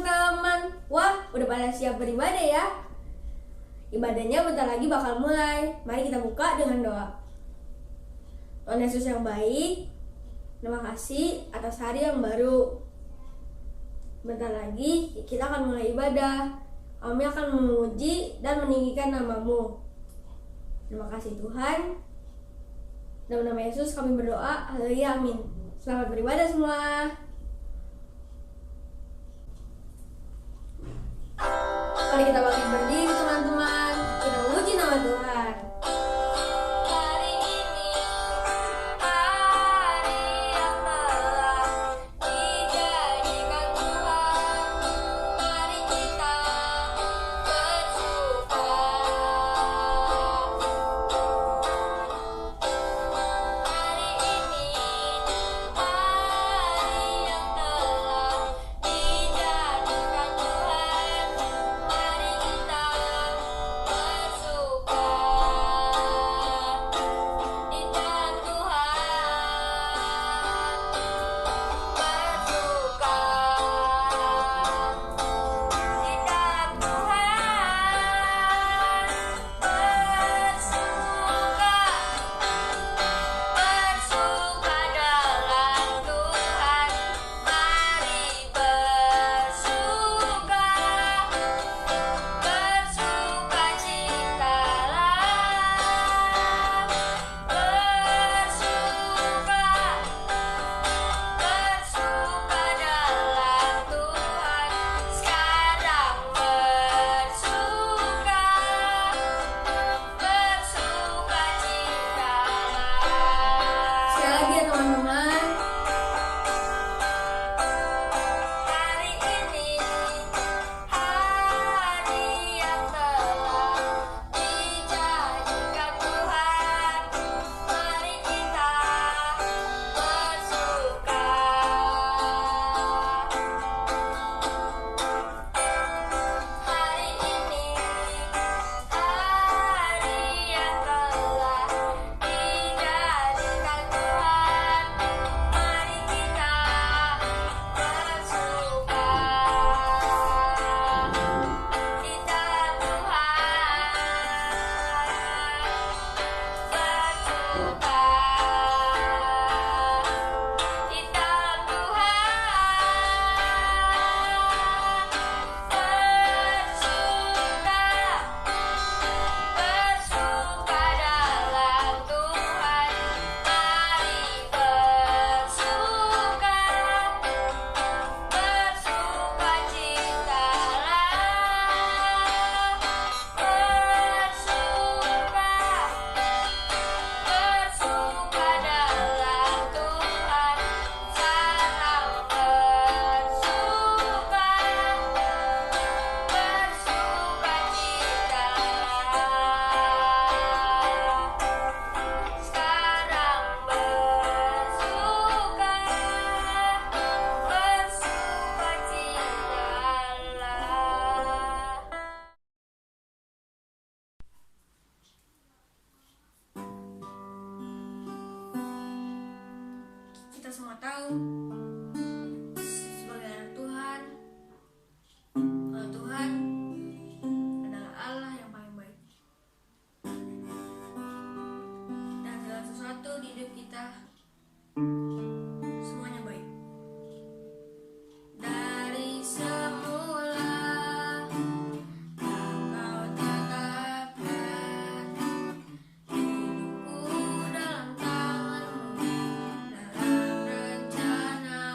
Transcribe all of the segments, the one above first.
teman-teman. Wah, udah pada siap beribadah ya? Ibadahnya bentar lagi bakal mulai. Mari kita buka dengan doa. Tuhan Yesus yang baik, terima kasih atas hari yang baru. Bentar lagi kita akan mulai ibadah. Kami akan memuji dan meninggikan nama-Mu. Terima kasih Tuhan. Dalam nama Yesus kami berdoa. Haleluya, amin. Selamat beribadah semua. Mari kita bangkit berdiri teman-teman. Kita memuji nama Tuhan. Hari ini hari yang telah dijadikan Tuhan. Mari kita bersuka. Hari ini hari yang telah dijadikan Tuhan. Mari kita bersuka di dalam Tuhan. Bersuka di dalam Tuhan. Bersuka dalam Tuhan. Mari bersuka. Bersuka citalah. Bersuka dalam Tuhan. Sekarang bersuka. Bersuka citalah. Sekali lagi ya teman-teman. Hari ini hari yang telah dijadikan Tuhan. Mari kita bersuka. Hari ini hari yang telah dijadikan Tuhan. Mari kita bersuka di dalam Tuhan. Bersuka di dalam Tuhan. Bersuka dalam Tuhan. Mari bersuka. Bersuka citalah. Bersuka dalam Tuhan. Sekarang bersuka. Bersuka citalah. Sekarang bersuka. Bersuka citalah. Kita semua tahu sebagai anak Tuhan, kalau Tuhan adalah Allah yang paling baik. Dan segala sesuatu di hidup kita semuanya baik. Dari semula Engkau tetapkan hidupku dalam tangan-Mu, dalam rencana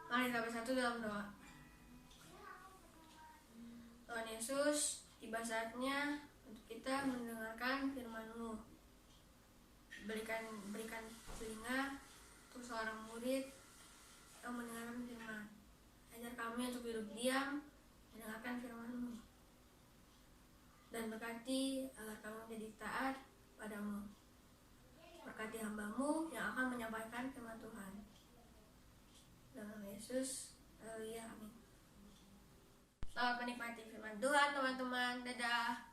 Mari kita bersatu dalam doa. Tuhan Yesus, tiba saatnya untuk kita mendengarkan firman-Mu. Berikan telinga untuk seorang murid yang mendengarkan firman. Ajar kami untuk duduk diam, mendengarkan firman-Mu. Dan berkati agar kami menjadi taat padamu. Berkati hamba-Mu yang akan menyampaikan firman Tuhan. Dalam nama Yesus, haleluya, amin. Selamat menikmati firman Tuhan, teman-teman. Dadah.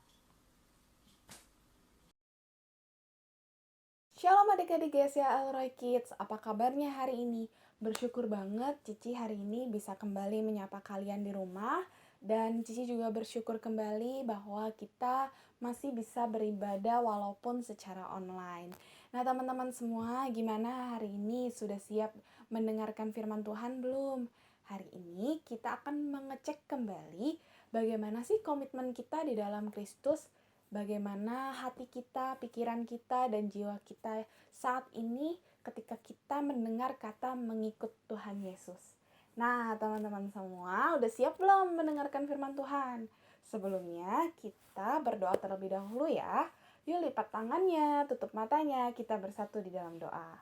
Shalom adik-adik GSA Elroy Kids, apa kabarnya hari ini? Bersyukur banget Cici hari ini bisa kembali menyapa kalian di rumah. Dan Cici juga bersyukur kembali bahwa kita masih bisa beribadah walaupun secara online. Nah teman-teman semua, gimana hari ini? Sudah siap mendengarkan firman Tuhan belum? Hari ini kita akan mengecek kembali bagaimana sih komitmen kita di dalam Kristus, bagaimana hati kita, pikiran kita, dan jiwa kita saat ini ketika kita mendengar kata mengikut Tuhan Yesus. Nah, teman-teman semua, udah siap belum mendengarkan firman Tuhan? Sebelumnya, kita berdoa terlebih dahulu ya. Yuk lipat tangannya, tutup matanya, kita bersatu di dalam doa.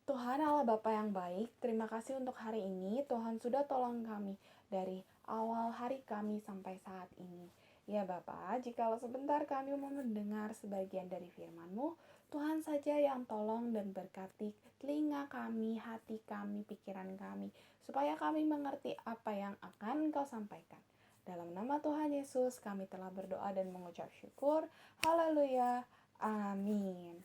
Tuhan Allah Bapa yang baik, terima kasih untuk hari ini. Tuhan sudah tolong kami dari awal hari kami sampai saat ini. Ya Bapa, jikalau sebentar kami mau mendengar sebagian dari firman-Mu, Tuhan saja yang tolong dan berkati telinga kami, hati kami, pikiran kami, supaya kami mengerti apa yang akan Engkau sampaikan. Dalam nama Tuhan Yesus, kami telah berdoa dan mengucap syukur. Haleluya. Amin.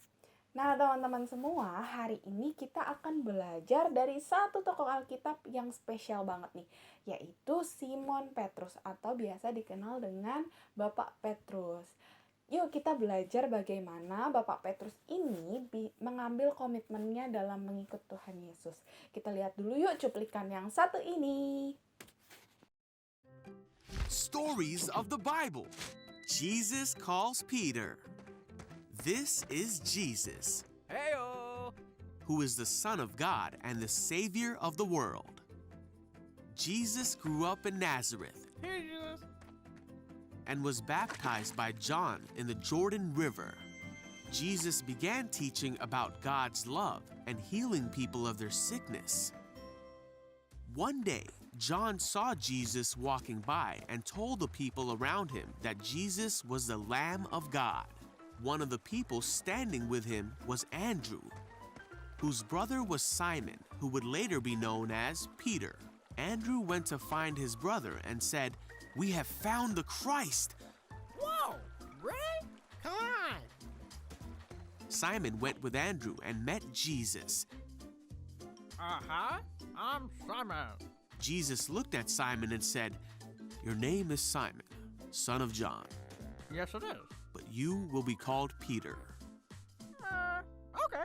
Nah teman-teman semua, hari ini kita akan belajar dari satu tokoh Alkitab yang spesial banget nih, yaitu Simon Petrus atau biasa dikenal dengan Bapak Petrus. Yuk kita belajar bagaimana Bapak Petrus ini mengambil komitmennya dalam mengikut Tuhan Yesus. Kita lihat dulu yuk cuplikan yang satu ini. Stories of the Bible. Jesus calls Peter. This is Jesus, Heyo! who is the Son of God and the Savior of the world. Jesus grew up in Nazareth Here Jesus! and was baptized by John in the Jordan River. Jesus began teaching about God's love and healing people of their sickness. One day, John saw Jesus walking by and told the people around him that Jesus was the Lamb of God. One of the people standing with him was Andrew, whose brother was Simon, who would later be known as Peter. Andrew went to find his brother and said, "We have found the Christ." Whoa! Really? Come on! Simon went with Andrew and met Jesus. Uh-huh. I'm Simon. Jesus looked at Simon and said, "Your name is Simon, son of John, Yes, it is. but you will be called Peter." Okay.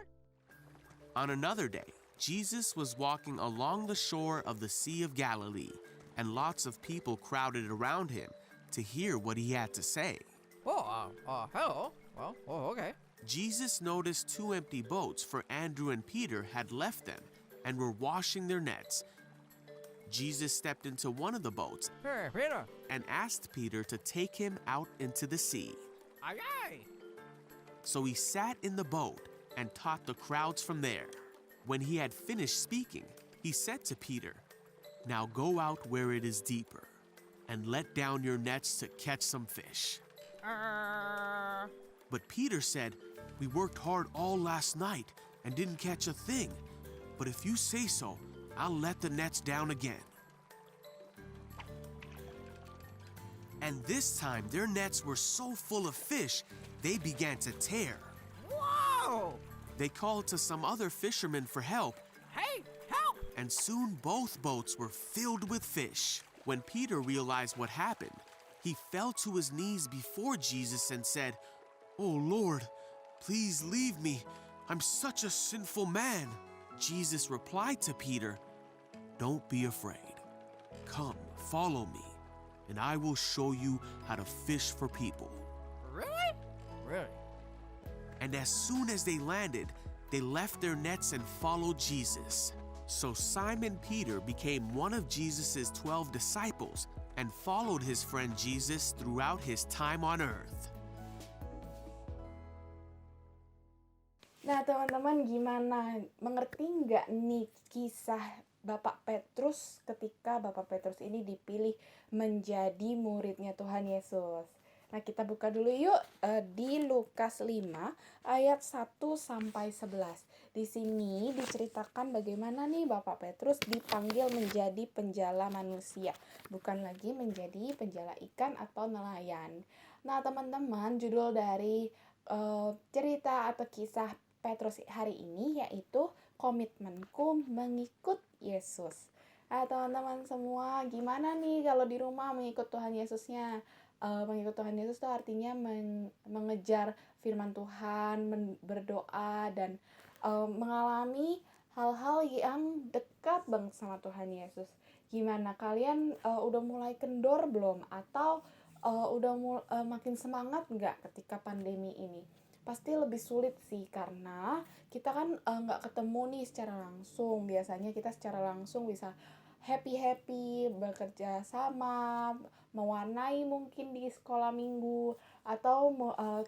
On another day, Jesus was walking along the shore of the Sea of Galilee, and lots of people crowded around him to hear what he had to say. Well, hello. Well, okay. Jesus noticed two empty boats, for Andrew and Peter had left them and were washing their nets. Jesus stepped into one of the boats Hey, Peter. and asked Peter to take him out into the sea. Aye, aye. So he sat in the boat and taught the crowds from there. When he had finished speaking, he said to Peter, "Now go out where it is deeper and let down your nets to catch some fish." But Peter said, "We worked hard all last night and didn't catch a thing. But if you say so, I'll let the nets down again." And this time their nets were so full of fish, they began to tear. Whoa! They called to some other fishermen for help, Hey, help! and soon both boats were filled with fish. When Peter realized what happened, he fell to his knees before Jesus and said, "Oh Lord, please leave me. I'm such a sinful man." Jesus replied to Peter, "Don't be afraid. Come, follow me, and I will show you how to fish for people." Really? Really? And as soon as they landed, they left their nets and followed Jesus. So Simon Peter became one of Jesus' 12 disciples and followed his friend Jesus throughout his time on earth. Nah, teman-teman, gimana? Mengerti nggak nih kisah Bapak Petrus ketika Bapak Petrus ini dipilih menjadi muridnya Tuhan Yesus? Nah, kita buka dulu yuk di Lukas 5 ayat 1-11. Di sini diceritakan bagaimana nih Bapak Petrus dipanggil menjadi penjala manusia, bukan lagi menjadi penjala ikan atau nelayan. Nah, teman-teman, judul dari cerita atau kisah Petrus hari ini yaitu Komitmenku Mengikut Yesus. Nah, teman-teman semua, gimana nih kalau di rumah mengikut Tuhan Yesusnya? Mengikut Tuhan Yesus itu artinya mengejar firman Tuhan, berdoa, dan mengalami hal-hal yang dekat banget sama Tuhan Yesus. Gimana, kalian udah mulai kendor belum? Atau udah makin semangat nggak ketika pandemi ini? Pasti lebih sulit sih, karena kita kan nggak ketemu nih secara langsung. Biasanya kita secara langsung bisa happy-happy, bekerja sama, mewarnai mungkin di sekolah minggu, atau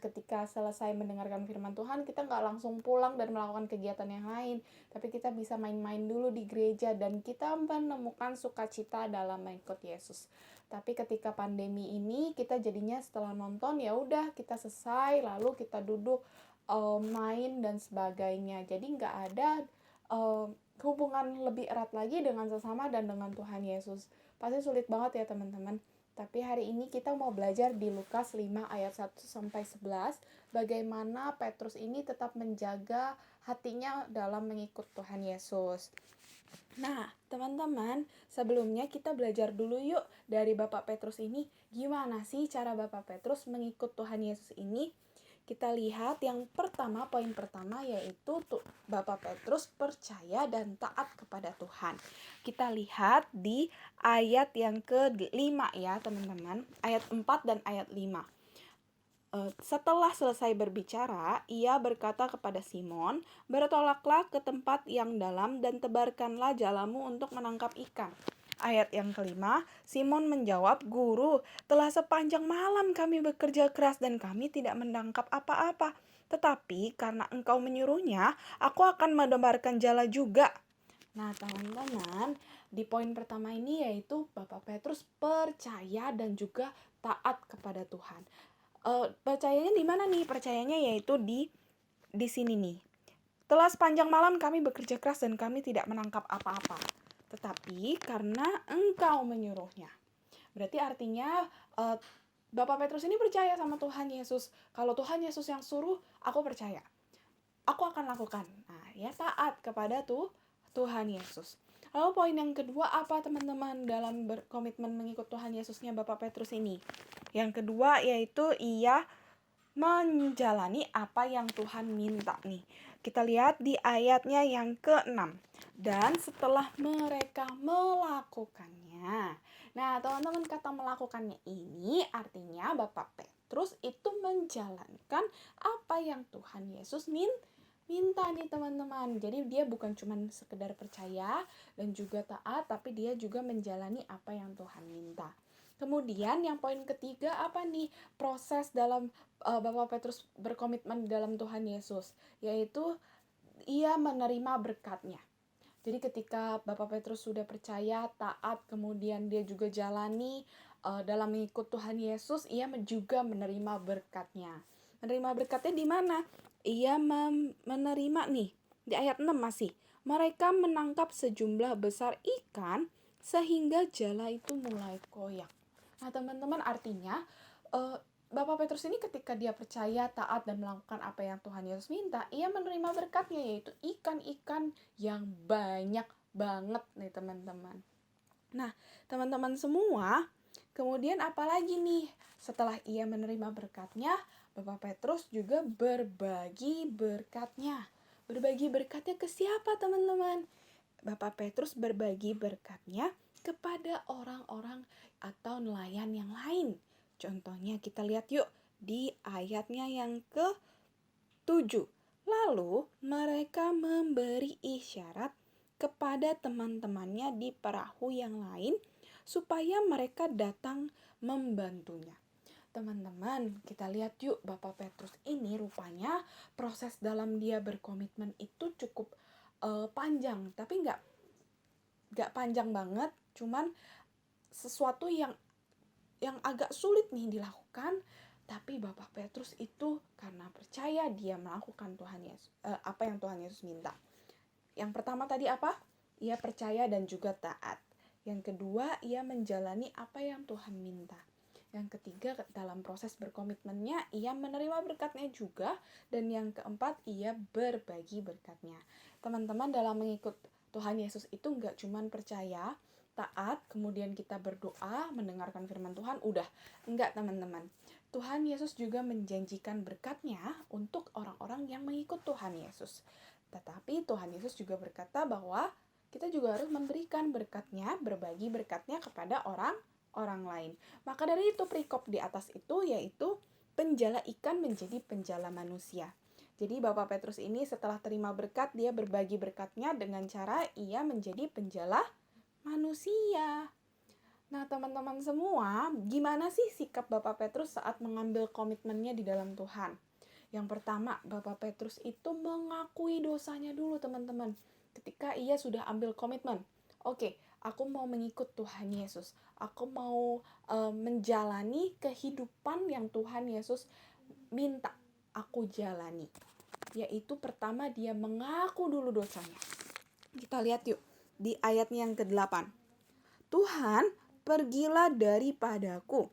ketika selesai mendengarkan firman Tuhan, kita nggak langsung pulang dan melakukan kegiatan yang lain, tapi kita bisa main-main dulu di gereja, dan kita menemukan sukacita dalam mengikut Yesus. Tapi ketika pandemi ini, kita jadinya setelah nonton, ya udah kita selesai, lalu kita duduk main dan sebagainya. Jadi nggak ada hubungan lebih erat lagi dengan sesama dan dengan Tuhan Yesus. Pasti sulit banget ya teman-teman. Tapi hari ini kita mau belajar di Lukas 5 ayat 1-11 bagaimana Petrus ini tetap menjaga hatinya dalam mengikut Tuhan Yesus. Nah, teman-teman, sebelumnya kita belajar dulu yuk dari Bapak Petrus ini. Gimana sih cara Bapak Petrus mengikut Tuhan Yesus ini? Kita lihat yang pertama, poin pertama yaitu Bapak Petrus percaya dan taat kepada Tuhan. Kita lihat di ayat yang ke-5 ya teman-teman, ayat 4 dan ayat 5. Setelah selesai berbicara, ia berkata kepada Simon, "Bertolaklah ke tempat yang dalam dan tebarkanlah jalamu untuk menangkap ikan." Ayat yang ke-5, Simon menjawab, "Guru, telah sepanjang malam kami bekerja keras dan kami tidak menangkap apa-apa. Tetapi karena engkau menyuruhnya, aku akan menebarkan jala juga." Nah, teman-teman, di poin pertama ini yaitu Bapak Petrus percaya dan juga taat kepada Tuhan. Percayanya di mana nih? Percayanya yaitu di sini nih. Telah sepanjang malam kami bekerja keras dan kami tidak menangkap apa-apa. Tetapi karena engkau menyuruhnya. Berarti artinya Bapak Petrus ini percaya sama Tuhan Yesus. Kalau Tuhan Yesus yang suruh, aku percaya. Aku akan lakukan. Nah, ya taat kepada Tuhan Yesus. Lalu poin yang kedua apa teman-teman dalam berkomitmen mengikut Tuhan Yesusnya Bapak Petrus ini? Yang kedua yaitu ia menjalani apa yang Tuhan minta nih. Kita lihat di ayatnya yang ke-6. Dan setelah mereka melakukannya. Nah, teman-teman, kata melakukannya ini artinya Bapak Petrus itu menjalankan apa yang Tuhan Yesus minta nih teman-teman. Jadi dia bukan cuma sekedar percaya dan juga taat, tapi dia juga menjalani apa yang Tuhan minta. Kemudian yang poin ketiga apa nih? Proses dalam Bapak Petrus berkomitmen dalam Tuhan Yesus, yaitu ia menerima berkatnya. Jadi ketika Bapak Petrus sudah percaya, taat, kemudian dia juga jalani dalam mengikut Tuhan Yesus, ia juga menerima berkatnya. Menerima berkatnya di mana? Ia menerima nih, di ayat 6 masih. Mereka menangkap sejumlah besar ikan sehingga jala itu mulai koyak. Nah teman-teman, artinya Bapak Petrus ini ketika dia percaya, taat, dan melakukan apa yang Tuhan Yesus minta, ia menerima berkatnya, yaitu ikan-ikan yang banyak banget nih teman-teman. Nah teman-teman semua, kemudian apalagi nih? Setelah ia menerima berkatnya, Bapak Petrus juga berbagi berkatnya. Berbagi berkatnya ke siapa teman-teman? Bapak Petrus berbagi berkatnya kepada orang-orang atau nelayan yang lain. Contohnya kita lihat yuk di ayatnya yang 7. Lalu mereka memberi isyarat kepada teman-temannya di perahu yang lain supaya mereka datang membantunya. Teman-teman, kita lihat yuk, Bapak Petrus ini rupanya proses dalam dia berkomitmen itu cukup panjang, tapi nggak panjang banget, cuman sesuatu yang agak sulit nih dilakukan, tapi Bapak Petrus itu karena percaya dia melakukan apa yang Tuhan Yesus minta. Yang pertama tadi apa? Ia percaya dan juga taat. Yang kedua, ia menjalani apa yang Tuhan minta. Yang ketiga, dalam proses berkomitmennya, ia menerima berkatnya juga. Dan yang keempat, ia berbagi berkatnya. Teman-teman, dalam mengikut Tuhan Yesus itu nggak cuma percaya, taat, kemudian kita berdoa, mendengarkan firman Tuhan, udah. Enggak, teman-teman. Tuhan Yesus juga menjanjikan berkatnya untuk orang-orang yang mengikut Tuhan Yesus. Tetapi Tuhan Yesus juga berkata bahwa kita juga harus memberikan berkatnya, berbagi berkatnya kepada orang lain. Maka dari itu perikop di atas itu yaitu penjala ikan menjadi penjala manusia. Jadi Bapak Petrus ini setelah terima berkat, dia berbagi berkatnya dengan cara ia menjadi penjala manusia. Nah, teman-teman semua, gimana sih sikap Bapak Petrus saat mengambil komitmennya di dalam Tuhan? Yang pertama, Bapak Petrus itu mengakui dosanya dulu, teman-teman. Ketika ia sudah ambil komitmen, oke, aku mau mengikut Tuhan Yesus. Aku mau menjalani kehidupan yang Tuhan Yesus minta aku jalani. Yaitu pertama dia mengaku dulu dosanya. Kita lihat yuk di ayatnya yang ke-8. Tuhan, pergilah daripadaku,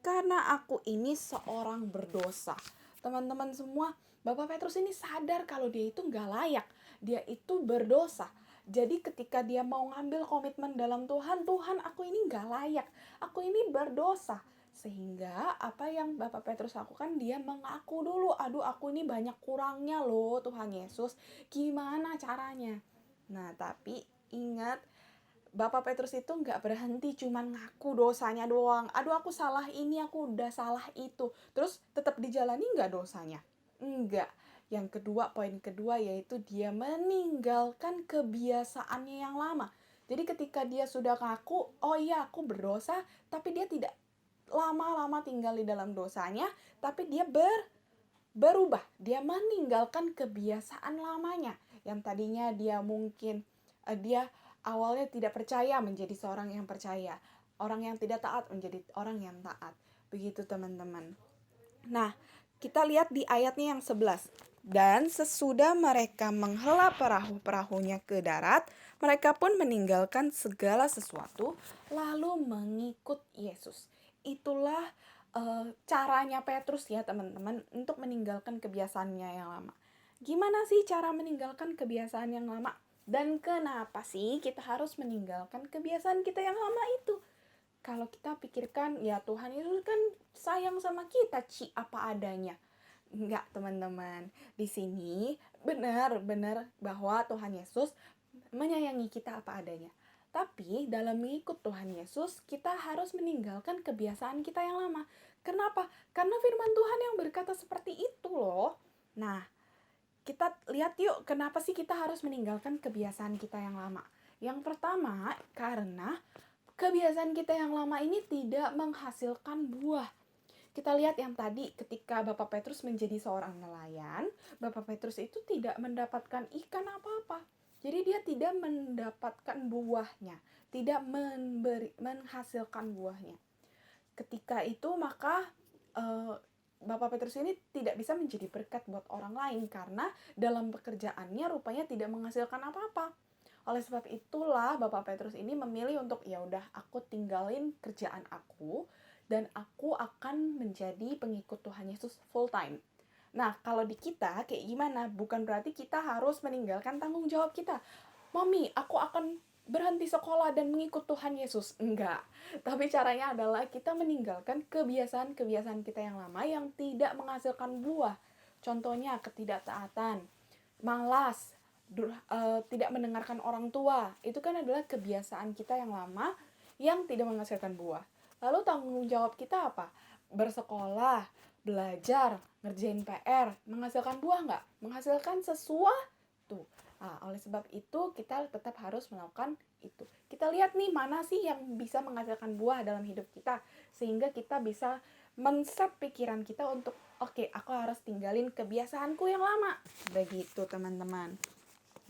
karena aku ini seorang berdosa. Teman-teman semua, Bapak Petrus ini sadar kalau dia itu gak layak. Dia itu berdosa. Jadi ketika dia mau ngambil komitmen dalam Tuhan, Tuhan aku ini gak layak. Aku ini berdosa. Sehingga apa yang Bapak Petrus lakukan, dia mengaku dulu, aduh aku ini banyak kurangnya loh Tuhan Yesus. Gimana caranya? Nah tapi ingat, Bapak Petrus itu nggak berhenti cuman ngaku dosanya doang. Aduh aku salah ini, aku udah salah itu. Terus tetap dijalani nggak dosanya? Enggak. Yang kedua, poin kedua yaitu dia meninggalkan kebiasaannya yang lama. Jadi ketika dia sudah ngaku, oh iya aku berdosa, tapi dia tidak lama-lama tinggal di dalam dosanya, tapi dia berubah. Dia meninggalkan kebiasaan lamanya. Yang tadinya dia mungkin, dia awalnya tidak percaya menjadi seorang yang percaya. Orang yang tidak taat menjadi orang yang taat. Begitu teman-teman. Nah, kita lihat di ayatnya yang 11. Dan sesudah mereka menghela perahu-perahunya ke darat, mereka pun meninggalkan segala sesuatu, lalu mengikut Yesus. Itulah caranya Petrus ya teman-teman, untuk meninggalkan kebiasaannya yang lama. Gimana sih cara meninggalkan kebiasaan yang lama? Dan kenapa sih kita harus meninggalkan kebiasaan kita yang lama itu? Kalau kita pikirkan, ya Tuhan Yesus kan sayang sama kita, apa adanya. Enggak, teman-teman. Di sini benar-benar bahwa Tuhan Yesus menyayangi kita apa adanya. Tapi dalam mengikut Tuhan Yesus, kita harus meninggalkan kebiasaan kita yang lama. Kenapa? Karena firman Tuhan yang berkata seperti itu loh. Nah, kita lihat yuk kenapa sih kita harus meninggalkan kebiasaan kita yang lama. Yang pertama, karena kebiasaan kita yang lama ini tidak menghasilkan buah. Kita lihat yang tadi ketika Bapak Petrus menjadi seorang nelayan, Bapak Petrus itu tidak mendapatkan ikan apa-apa. Jadi dia tidak mendapatkan buahnya, tidak menghasilkan buahnya. Ketika itu maka Bapak Petrus ini tidak bisa menjadi berkat buat orang lain karena dalam pekerjaannya rupanya tidak menghasilkan apa-apa. Oleh sebab itulah Bapak Petrus ini memilih untuk ya udah aku tinggalin kerjaan aku dan aku akan menjadi pengikut Tuhan Yesus full time. Nah, kalau di kita kayak gimana? Bukan berarti kita harus meninggalkan tanggung jawab kita. Mami, aku akan berhenti sekolah dan mengikut Tuhan Yesus. Enggak. Tapi caranya adalah kita meninggalkan kebiasaan-kebiasaan kita yang lama yang tidak menghasilkan buah. Contohnya ketidaktaatan, malas, tidak mendengarkan orang tua. Itu kan adalah kebiasaan kita yang lama yang tidak menghasilkan buah. Lalu tanggung jawab kita apa? Bersekolah, belajar, ngerjain PR, menghasilkan buah nggak? Menghasilkan sesuatu. Nah, oleh sebab itu kita tetap harus melakukan itu. Kita lihat nih mana sih yang bisa menghasilkan buah dalam hidup kita, sehingga kita bisa men-set pikiran kita untuk oke, aku harus tinggalin kebiasaanku yang lama. Begitu teman-teman.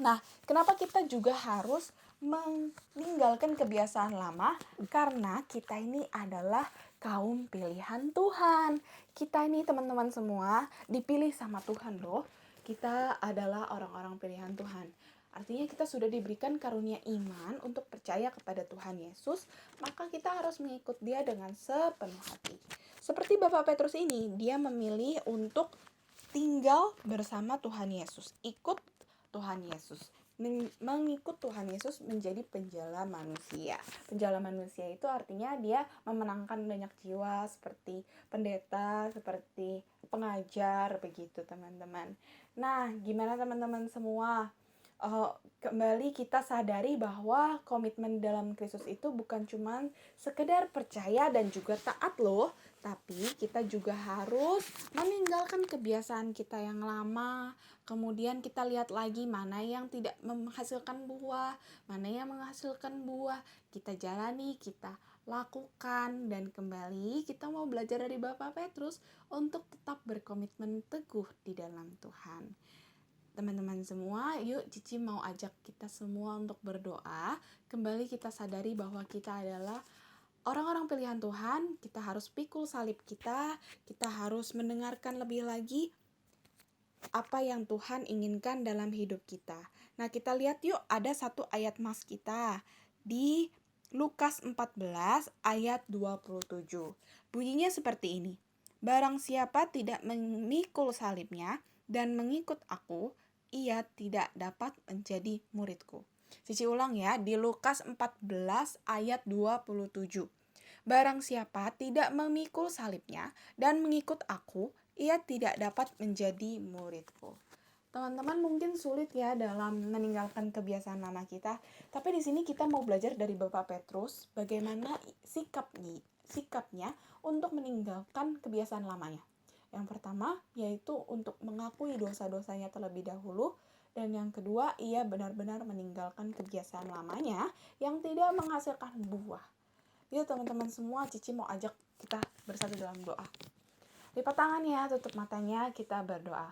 Nah, kenapa kita juga harus meninggalkan kebiasaan lama? Karena kita ini adalah kaum pilihan Tuhan. Kita ini teman-teman semua dipilih sama Tuhan loh. Kita adalah orang-orang pilihan Tuhan. Artinya kita sudah diberikan karunia iman untuk percaya kepada Tuhan Yesus, maka kita harus mengikut Dia dengan sepenuh hati. Seperti Bapak Petrus ini, dia memilih untuk tinggal bersama Tuhan Yesus, ikut Tuhan Yesus, mengikut Tuhan Yesus menjadi penjala manusia. Penjala manusia itu artinya dia memenangkan banyak jiwa, seperti pendeta, seperti pengajar, begitu teman-teman. Nah, gimana teman-teman semua? Kembali kita sadari bahwa komitmen dalam Kristus itu bukan cuma sekedar percaya dan juga taat loh, tapi kita juga harus meninggalkan kebiasaan kita yang lama. Kemudian kita lihat lagi mana yang tidak menghasilkan buah, mana yang menghasilkan buah. Kita jalani, kita lakukan, dan kembali kita mau belajar dari Bapak Petrus untuk tetap berkomitmen teguh di dalam Tuhan. Teman-teman semua, yuk Cici mau ajak kita semua untuk berdoa. Kembali kita sadari bahwa kita adalah orang-orang pilihan Tuhan. Kita harus pikul salib kita harus mendengarkan lebih lagi apa yang Tuhan inginkan dalam hidup kita. Nah, kita lihat yuk, ada satu ayat mas kita di Lukas 14 ayat 27. Bunyinya seperti ini. Barang siapa tidak memikul salibnya dan mengikut aku, ia tidak dapat menjadi muridku. Cici ulang ya, di Lukas 14 ayat 27. Barang siapa tidak memikul salibnya dan mengikut aku, ia tidak dapat menjadi muridku. Teman-teman mungkin sulit ya dalam meninggalkan kebiasaan lama kita, tapi di sini kita mau belajar dari Bapak Petrus bagaimana sikapnya untuk meninggalkan kebiasaan lamanya. Yang pertama yaitu untuk mengakui dosa-dosanya terlebih dahulu, dan yang kedua ia benar-benar meninggalkan kebiasaan lamanya yang tidak menghasilkan buah. Yuk teman-teman semua, Cici mau ajak kita bersatu dalam doa. Lipat tangan ya, tutup matanya, kita berdoa.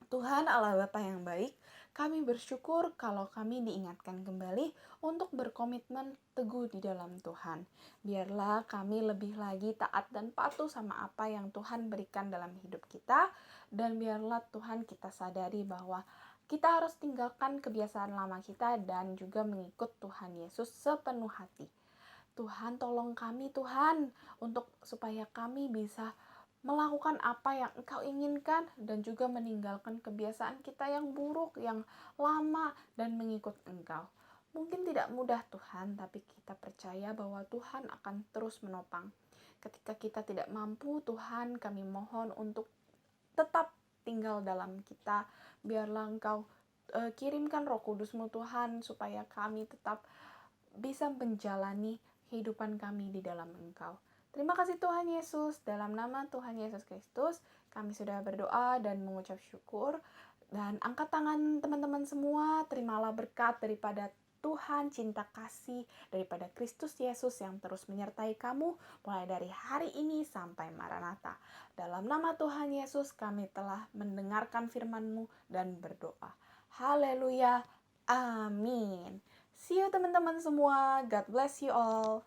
Tuhan Allah Bapa yang baik, kami bersyukur kalau kami diingatkan kembali untuk berkomitmen teguh di dalam Tuhan. Biarlah kami lebih lagi taat dan patuh sama apa yang Tuhan berikan dalam hidup kita. Dan biarlah Tuhan kita sadari bahwa kita harus tinggalkan kebiasaan lama kita dan juga mengikut Tuhan Yesus sepenuh hati. Tuhan tolong kami Tuhan untuk supaya kami bisa melakukan apa yang Engkau inginkan dan juga meninggalkan kebiasaan kita yang buruk, yang lama, dan mengikut Engkau. Mungkin tidak mudah Tuhan, tapi kita percaya bahwa Tuhan akan terus menopang. Ketika kita tidak mampu, Tuhan kami mohon untuk tetap tinggal dalam kita. Biarlah Engkau kirimkan Roh Kudus-Mu Tuhan, supaya kami tetap bisa menjalani kehidupan kami di dalam Engkau. Terima kasih Tuhan Yesus, dalam nama Tuhan Yesus Kristus, kami sudah berdoa dan mengucap syukur. Dan angkat tangan teman-teman semua, terimalah berkat daripada Tuhan, cinta kasih daripada Kristus Yesus yang terus menyertai kamu, mulai dari hari ini sampai Maranatha. Dalam nama Tuhan Yesus, kami telah mendengarkan firman-Mu dan berdoa. Haleluya, amin. See you teman-teman semua, God bless you all.